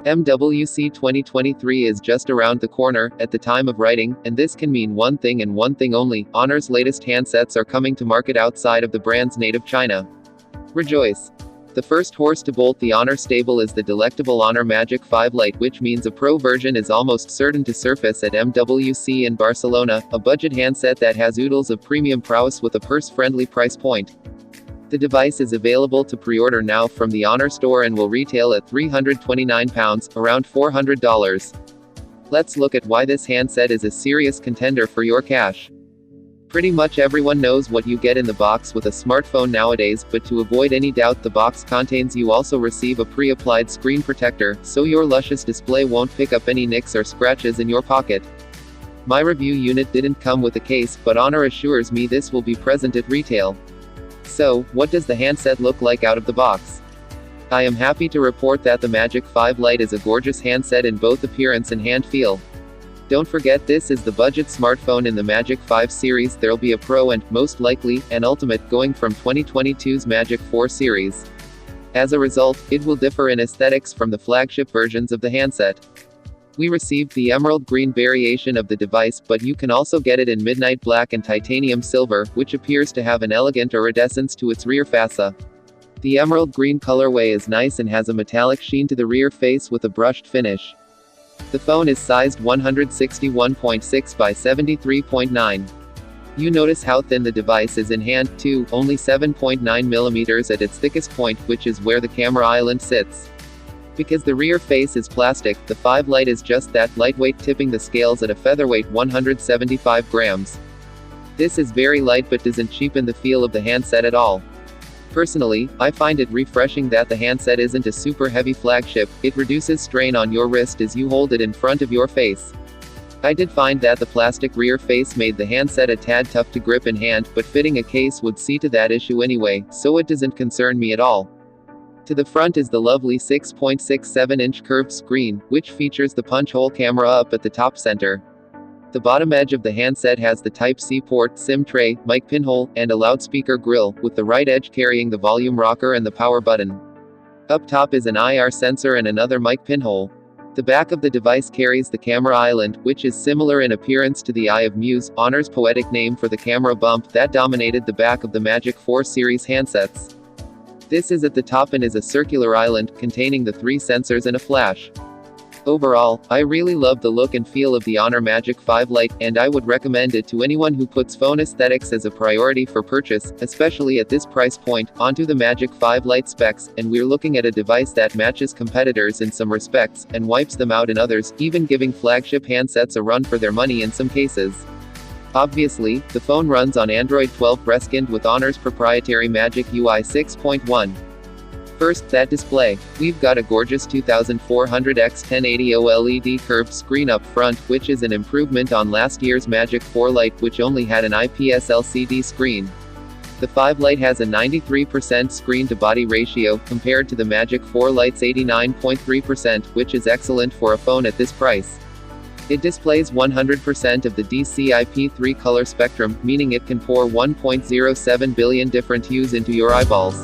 MWC 2023 is just around the corner, at the time of writing, and this can mean one thing and one thing only: Honor's latest handsets are coming to market outside of the brand's native China. Rejoice! The first horse to bolt the Honor stable is the delectable Honor Magic5 Lite, which means a Pro version is almost certain to surface at MWC in Barcelona, a budget handset that has oodles of premium prowess with a purse-friendly price point. The device is available to pre-order now from the Honor store and will retail at £329, around $400. Let's look at why this handset is a serious contender for your cash. Pretty much everyone knows what you get in the box with a smartphone nowadays, but to avoid any doubt, the box contains you also receive a pre-applied screen protector, so your luscious display won't pick up any nicks or scratches in your pocket. My review unit didn't come with a case, but Honor assures me this will be present at retail. So, what does the handset look like out of the box? I am happy to report that the Magic5 Lite is a gorgeous handset in both appearance and hand feel. Don't forget, this is the budget smartphone in the Magic5 series. There'll be a Pro and, most likely, an Ultimate going from 2022's Magic4 series. As a result, it will differ in aesthetics from the flagship versions of the handset. We received the emerald green variation of the device, but you can also get it in midnight black and titanium silver, which appears to have an elegant iridescence to its rear fascia. The emerald green colorway is nice and has a metallic sheen to the rear face with a brushed finish. The phone is sized 161.6 by 73.9. You notice how thin the device is in hand, too, only 7.9mm at its thickest point, which is where the camera island sits. Because the rear face is plastic, the 5 Lite is just that, lightweight, tipping the scales at a featherweight 175 grams. This is very light but doesn't cheapen the feel of the handset at all. Personally, I find it refreshing that the handset isn't a super heavy flagship. It reduces strain on your wrist as you hold it in front of your face. I did find that the plastic rear face made the handset a tad tough to grip in hand, but fitting a case would see to that issue anyway, so it doesn't concern me at all. To the front is the lovely 6.67-inch curved screen, which features the punch-hole camera up at the top center. The bottom edge of the handset has the Type-C port, SIM tray, mic pinhole, and a loudspeaker grill, with the right edge carrying the volume rocker and the power button. Up top is an IR sensor and another mic pinhole. The back of the device carries the camera island, which is similar in appearance to the Eye of Muse, Honor's poetic name for the camera bump that dominated the back of the Magic4 series handsets. This is at the top and is a circular island, containing the 3 sensors and a flash. Overall, I really love the look and feel of the Honor Magic5 Lite, and I would recommend it to anyone who puts phone aesthetics as a priority for purchase, especially at this price point. Onto the Magic5 Lite specs, and we're looking at a device that matches competitors in some respects, and wipes them out in others, even giving flagship handsets a run for their money in some cases. Obviously, the phone runs on Android 12 reskinned with Honor's proprietary Magic UI 6.1. First, that display. We've got a gorgeous 2400x1080 OLED curved screen up front, which is an improvement on last year's Magic4 Lite, which only had an IPS LCD screen. The 5 Lite has a 93% screen-to-body ratio, compared to the Magic4 Lite's 89.3%, which is excellent for a phone at this price. It displays 100% of the DCI-P3 color spectrum, meaning it can pour 1.07 billion different hues into your eyeballs.